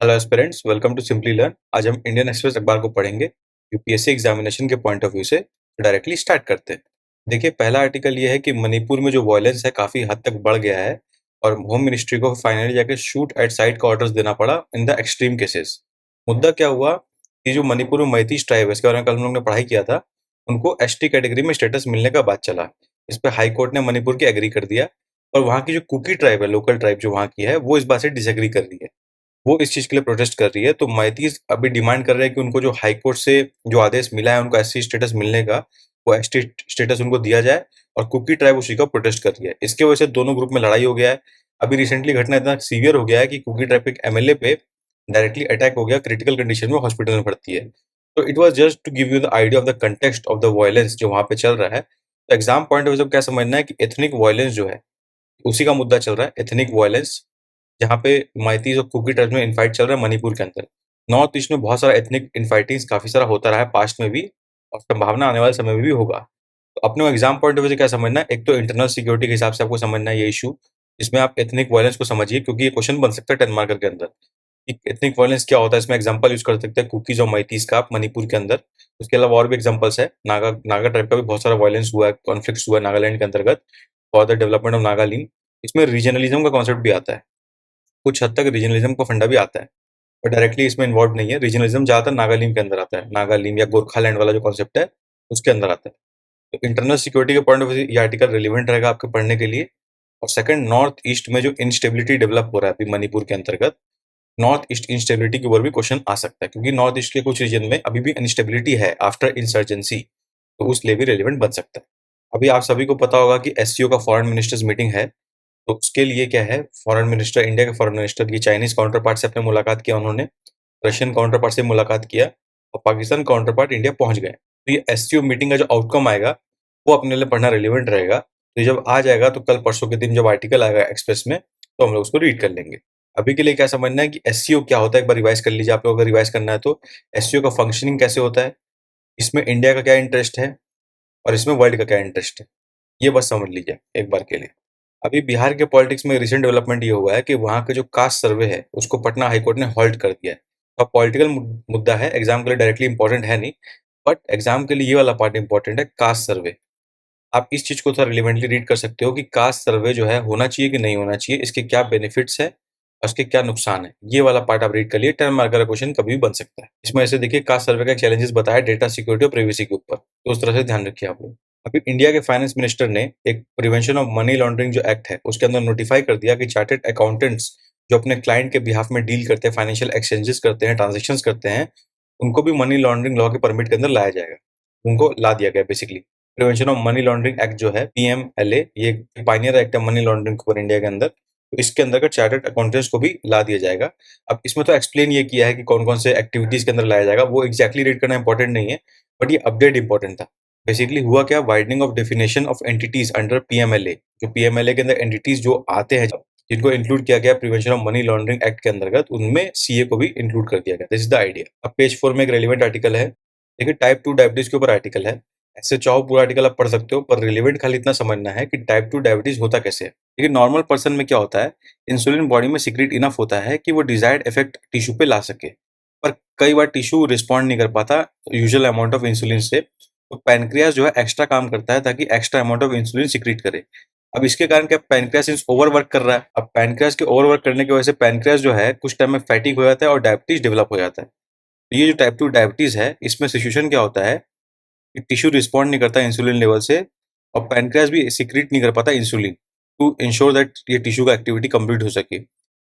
Hello aspirants, welcome to Simply Learn. आज हम Indian Express अखबार को पढ़ेंगे यूपीएससी एग्जामिनेशन के पॉइंट ऑफ व्यू से। डायरेक्टली स्टार्ट करते हैं। देखिए, पहला आर्टिकल ये है कि मणिपुर में जो वायलेंस है काफी हद तक बढ़ गया है और होम मिनिस्ट्री को फाइनली जाके शूट एट साइट का ऑर्डर्स देना पड़ा इन द एक्सट्रीम केसेस। मुद्दा क्या हुआ कि जो मणिपुर में मैतीस ट्राइब है, इसके बारे में कल हम लोग ने पढ़ाई किया था, उनको एसटी कैटेगरी में स्टेटस मिलने का बात चला। इस पर हाई कोर्ट ने मणिपुर की एग्री कर दिया और वहाँ की जो कुकी ट्राइब है, लोकल ट्राइब जो वहाँ की है, वो इस बात से डिसएग्री कर रही है। वो इस चीज़ के लिए प्रोटेस्ट कर रही है, तो मैतीस अभी डिमांड कर रहे हैं कि उनको जो हाई कोर्ट से जो आदेश मिला है उनको एससी स्टेटस मिलने का, वो एसटी स्टेटस उनको दिया जाए, और कुकी ट्राइब उसी का प्रोटेस्ट कर रही है। इसकी वजह से दोनों ग्रुप में लड़ाई हो गया है। अभी रिसेंटली घटना इतना सीवियर हो गया है कि कुकी ट्राइब के एक एमएलए पे डायरेक्टली अटैक हो गया, क्रिटिकल कंडीशन में हॉस्पिटल में भर्ती है। तो it was just to give you the idea of the context of the violence जो वहाँ पे चल रहा है। तो एग्जाम पॉइंट ऑफ व्यू से क्या समझना है कि एथनिक वायलेंस जो है, उसी का मुद्दा चल रहा है, एथनिक वायलेंस, जहाँ पे माइतीज और कुकी ट्राइब्स में इनफाइट चल रहा है मणिपुर के अंदर। नॉर्थ ईस्ट में बहुत सारा एथनिक इनफाइटिंग काफी सारा होता रहा है पास्ट में भी, और संभावना आने वाले समय में भी होगा। तो अपने एग्जाम पॉइंट ऑफ व्यू से क्या समझना है, एक तो इंटरनल सिक्योरिटी के हिसाब से आपको समझना है ये इशू, इसमें आप एथनिक वायलेंस को समझिए, क्योंकि ये क्वेश्चन बन सकता है 10 मार्कर के अंदर कि एथनिक वायलेंस क्या होता है। इसमें एग्जांपल यूज कर सकते हैं कुकीज और मैतीज का आप मणिपुर के अंदर। उसके अलावा और भी एग्जांपल्स है, नागा नागा ट्राइब का भी बहुत सारा वायलेंस हुआ है, कॉन्फ्लिक्ट हुआ है नागालैंड के अंतर्गत for the development of Nagaland. इसमें रीजनलिज्म का कॉन्सेप्ट भी आता है, कुछ हद तक रीजनलिज्म का फंडा भी आता है, पर डायरेक्टली इसमें इन्वॉल्व नहीं है। रीजनलिज्म ज्यादातर नागालैंड के अंदर आता है, नागालैंड या गोरखालैंड वाला जो कॉन्सेप्ट है उसके अंदर आता है। तो इंटरनल सिक्योरिटी के पॉइंट ऑफ व्यू ये आर्टिकल रिलेवेंट रहेगा आपके पढ़ने के लिए। और सेकंड, नॉर्थ ईस्ट में जो इंस्टेबिलिटी डेवलप हो रहा है अभी मणिपुर के अंतर्गत, नॉर्थ ईस्ट इंस्टेबिलिटी के ऊपर भी क्वेश्चन आ सकता है, क्योंकि नॉर्थ ईस्ट के कुछ रीजन में अभी भी इंस्टेबिलिटी है आफ्टर इंसर्जेंसी, तो उस लिए भी रेलिवेंट बन सकता है। अभी आप सभी को पता होगा कि एससीओ का फॉरेन मिनिस्टर्स मीटिंग है, तो उसके लिए क्या है, फॉरेन मिनिस्टर, इंडिया के फॉरेन मिनिस्टर, ये चाइनीज काउंटर पार्ट से अपने मुलाकात किया उन्होंने, रशियन काउंटर पार्ट से मुलाकात किया, और पाकिस्तान काउंटर पार्ट इंडिया पहुंच गए। तो ये एससीओ मीटिंग का जो आउटकम आएगा वो अपने लिए पढ़ना रिलेवेंट रहेगा। तो ये जब आ जाएगा तो कल परसों के दिन जब आर्टिकल आएगा एक्सप्रेस में, तो हम लोग उसको रीड कर लेंगे। अभी के लिए क्या समझना है कि एससीओ क्या होता है, एक बार रिवाइज कर लीजिए। आप लोगों को रिवाइज करना है तो एससीओ का फंक्शनिंग कैसे होता है, इसमें इंडिया का क्या इंटरेस्ट है और इसमें वर्ल्ड का क्या इंटरेस्ट है, ये बस समझ लीजिए एक बार के लिए। अभी बिहार के पॉलिटिक्स में रिसेंट डेवलपमेंट ये हुआ है कि वहाँ के जो कास्ट सर्वे है उसको पटना हाईकोर्ट ने हॉल्ट कर दिया है। अब पॉलिटिकल मुद्दा है, एग्जाम के लिए डायरेक्टली इंपॉर्टेंट है नहीं, बट एग्जाम के लिए ये वाला पार्ट इंपॉर्टेंट है, कास्ट सर्वे। आप इस चीज को थोड़ा रिलेवेंटली रीड कर सकते हो कि कास्ट सर्वे जो है होना चाहिए कि नहीं होना चाहिए, इसके क्या बेनिफिट्स है और इसके क्या नुकसान है। ये वाला पार्ट आप रीड कर लिए, 10 मार्कर का क्वेश्चन कभी भी बन सकता है। इसमें ऐसे देखिए, कास्ट सर्वे का चैलेंजेस बताया डेटा सिक्योरिटी और प्राइवेसी के ऊपर, तो उस तरह से ध्यान रखिए आप लोग। अभी इंडिया के फाइनेंस मिनिस्टर ने एक प्रिवेंशन ऑफ मनी लॉन्ड्रिंग जो एक्ट है उसके अंदर नोटिफाई कर दिया कि चार्टेड अकाउंटेंट्स जो अपने क्लाइंट के बिहाफ में डील करते हैं, फाइनेंशियल एक्सचेंजेस करते हैं, ट्रांजेक्शन करते हैं, उनको भी मनी लॉन्ड्रिंग लॉ के परमिट के अंदर लाया जाएगा। उनको ला दिया गया basically. Prevention of money laundering act जो है, पीएमएलए, ये पाइनियर एक्ट है मनी लॉन्ड्रिंग के ऊपर इंडिया के अंदर। तो इसके अंदर चार्टर्ड अकाउंटेंट्स को भी ला दिया जाएगा। अब इसमें तो एक्सप्लेन ये किया है कि कौन कौन से एक्टिविटीज के अंदर लाया जाएगा, वो एक्जैक्टली रीड करना इंपॉर्टेंट नहीं है, बट ये अपडेट इंपॉर्टेंट था। बेसिकली हुआ क्या, widening of definition of entities under PMLA. जो पीएमएलए के अंदर एंटिटीज जो आते हैं, जिनको इंक्लूड किया गया prevention of money laundering act के अंतर्गत, उनमें सीए को भी इंक्लूड कर दिया गया। This is the idea. अब पेज 4 में एक रेलिवेंट आर्टिकल है, देखिए टाइप 2 डायबिटीज के ऊपर आर्टिकल है। ऐसे चाहो पूरा आर्टिकल आप पढ़ सकते हो, पर रिलेवेंट खाली इतना समझना है कि टाइप 2 डायबिटीज होता कैसे है। देखिए, नॉर्मल पर्सन में क्या होता है, इंसुलिन बॉडी में सीक्रेट इनफ होता है कि वो डिजायर्ड इफेक्ट टिश्यू पे ला सके, पर कई बार टिश्यू रिस्पॉन्ड नहीं कर पाता यूजुअल अमाउंट ऑफ इंसुलिन से। तो पैनक्रियास जो है एक्स्ट्रा काम करता है ताकि extra amount of insulin secret करे। अब इसके कारण क्या, पैनक्रियास ओवर वर्क कर रहा है। अब पैनक्रियास के ओवर वर्क करने की वजह से पैनक्रियास जो है कुछ टाइम में फैटिक हो जाता है और डायबिटीज डेवलप हो जाता है। तो ये जो टाइप 2 डायबिटीज है, इसमें सिचुएशन क्या होता है कि टिश्यू रिस्पॉन्ड नहीं करता इंसुलिन लेवल से, और पैनक्रियास भी सीक्रेट नहीं कर पाता इंसुलिन टू इंश्योर दैट ये टिश्यू का एक्टिविटी कंप्लीट हो सके।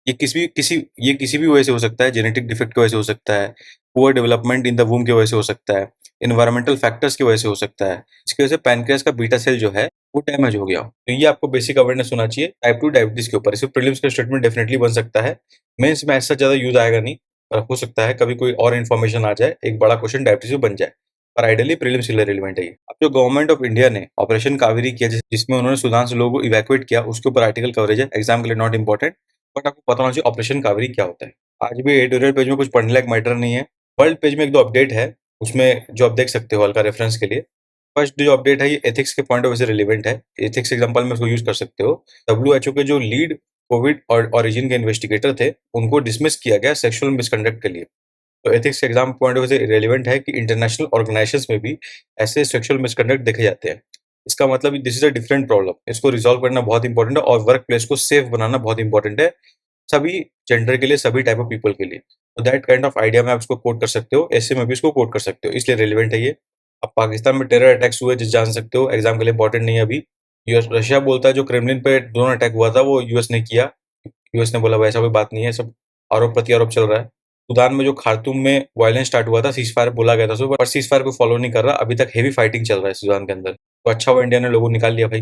ये किसी भी वजह से हो सकता है, जेनेटिक डिफेक्ट की वजह से हो सकता है, पुअर डेवलपमेंट इन द वूम की वजह से हो सकता है, एनवायरमेंटल फैक्टर्स की वजह से हो सकता है। इसकी वजह से पैनक्रियास का बीटा सेल जो है वो डैमेज हो गया हो। तो ये आपको बेसिक अवेयरनेस होना चाहिए टाइप 2 डायबिटीज के ऊपर। इसमें प्रीलिम्स का स्टेटमेंट डेफिनेटली बन सकता है, मेंस में ऐसा ज्यादा यूज आएगा नहीं, पर हो सकता है कभी कोई और इन्फॉर्मेशन आ जाए, एक बड़ा क्वेश्चन डायबिटीज में बन जाए, पर आइडियली प्रीलिम्स के लिए रिलेवेंट है ये। अब जो गवर्नमेंट ऑफ इंडिया ने ऑपरेशन कावेरी किया, जिसमें उन्होंने सुधांशु लोगों को इवैक्यूएट किया, उसके ऊपर आर्टिकल कवरेज है, एग्जाम के लिए नॉट इंपॉर्टेंट, बट आपको पता होना चाहिए ऑपरेशन कावेरी क्या होता है। आज भी एडिटोरियल पेज में कुछ पढ़ने लायक मैटर नहीं है। वर्ल्ड पेज में एक दो अपडेट है, उसमें जो आप देख सकते हो हल्का रेफरेंस के लिए। फर्स्ट जो अपडेट है, ये एथिक्स के पॉइंट ऑफ व्यू से रिलेवेंट है। एथिक्स एग्जांपल में इसको यूज कर सकते हो। डब्ल्यूएचओ के जो लीड कोविड और ओरिजिन के इन्वेस्टिगेटर थे, उनको डिसमिस किया गया सेक्सुअल मिसकंडक्ट के लिए। तो एथिक्स के एग्जाम पॉइंट ऑफ व्यू से रेलेवेंट है कि इंटरनेशनल ऑर्गेनाइजेशंस में भी ऐसे सेक्सुअल मिसकंडक्ट देखे जाते हैं। इसका मतलब this is a different problem. इसको रिजॉल्व करना बहुत इंपॉर्टेंट है और वर्क प्लेस को सेफ बनाना बहुत इंपॉर्टेंट है, सभी जेंडर के लिए, सभी टाइप ऑफ पीपल के लिए। तो दैट काइंड ऑफ आइडिया में आप इसको कोट कर सकते हो, ऐसे में भी इसको कोट कर सकते हो, इसलिए रेलिवेंट है ये। अब पाकिस्तान में टेरर अटैक्स हुए, जिस जान सकते हो, एग्जाम के लिए इंपॉर्टेंट नहीं है अभी। यूएस रशिया बोलता है जो क्रेमलिन पे ड्रोन अटैक हुआ था वो यूएस ने किया। यूएस ने बोला वैसा कोई बात नहीं है, सब आरोप प्रत्यारोप चल रहा है। सूडान में जो खार्तूम में वायलेंस स्टार्ट हुआ था, सीज फायर बोला गया था उसमें, पर सीज फायर को फॉलो नहीं कर रहा, अभी तक हेवी फाइटिंग चल रहा है सूडान के अंदर। तो अच्छा हुआ इंडिया ने लोगों निकाल लिया भाई।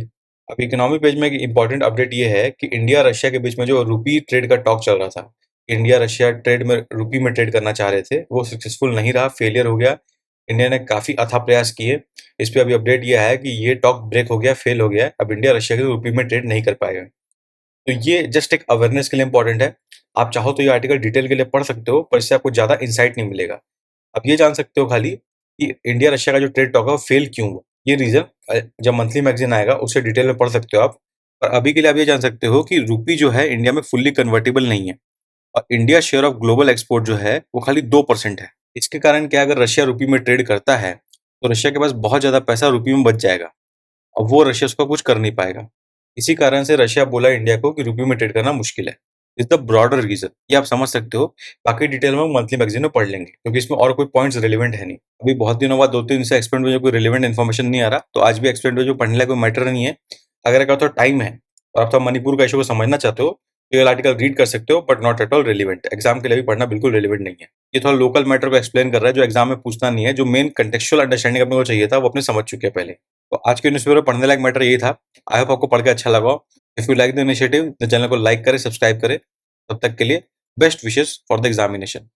अब इकोनॉमी पेज में एक इंपॉर्टेंट अपडेट ये है कि इंडिया रशिया के बीच में जो रूपी ट्रेड का टॉक चल रहा था, इंडिया रशिया ट्रेड में रूपी में ट्रेड करना चाह रहे थे, वो सक्सेसफुल नहीं रहा, फेलियर हो गया। इंडिया ने काफी अथक प्रयास किए। इस पे अभी अपडेट ये है कि ये टॉक ब्रेक हो गया, फेल हो गया है। अब इंडिया रशिया के रूपी में ट्रेड नहीं कर पाएगा। तो ये जस्ट एक अवेयरनेस के लिए इंपॉर्टेंट है। आप चाहो तो ये आर्टिकल डिटेल के लिए पढ़ सकते हो, पर इससे आपको ज्यादा इंसाइट नहीं मिलेगा। आप ये जान सकते हो खाली कि इंडिया रशिया का जो ट्रेड टॉक है वो फेल क्यों हुआ। ये रीजन जब मंथली मैगजीन आएगा उससे डिटेल में पढ़ सकते हो आप। और अभी के लिए आप ये जान सकते हो कि रूपी जो है इंडिया में फुल्ली कन्वर्टेबल नहीं है, और India share of global export जो है वो खाली 2% है। इसके कारण क्या, अगर रशिया रूपी में ट्रेड करता है तो रशिया के पास बहुत ज्यादा पैसा रूपी में बच जाएगा, और वो रशिया उसका कुछ कर नहीं पाएगा। इसी कारण से रशिया बोला इंडिया को कि रूपी में ट्रेड करना मुश्किल है। इज द ब्रॉडर रीजन, ये आप समझ सकते हो। बाकी डिटेल में मंथली मैगजीन में पढ़ लेंगे, क्योंकि इसमें और कोई पॉइंट्स रिलेवेंट है नहीं। अभी बहुत दिनों बाद 2-3 से एक्सपेंड में कोई रिलेवेंट इन्फॉर्मेशन नहीं आ रहा, तो आज भी एक्सपेंड में पढ़ने लायक कोई मैटर नहीं है। अगर तो टाइम है और आप तो मणिपुर का इशू को समझना चाहते हो, तो ये आर्टिकल रीड कर सकते हो, but not at all relevant. Exam के लिए भी पढ़ना बिल्कुल रिलेवेंट नहीं है। ये थोड़ा लोकल मैटर को एक्सप्लेन कर रहा है, जो एग्जाम में पूछना नहीं है। जो मेन कंटेक्चुअल अंडरस्टैंडिंग अपने को चाहिए था वो अपने समझ चुके हैं पहले। तो आज के न्यूज़पेपर पढ़ने लायक मैटर यही था। आई होप आपको पढ़ के अच्छा लगा। If you like the initiative, the channel को लाइक करें, सब्सक्राइब करें। तब तक के लिए best wishes for the examination.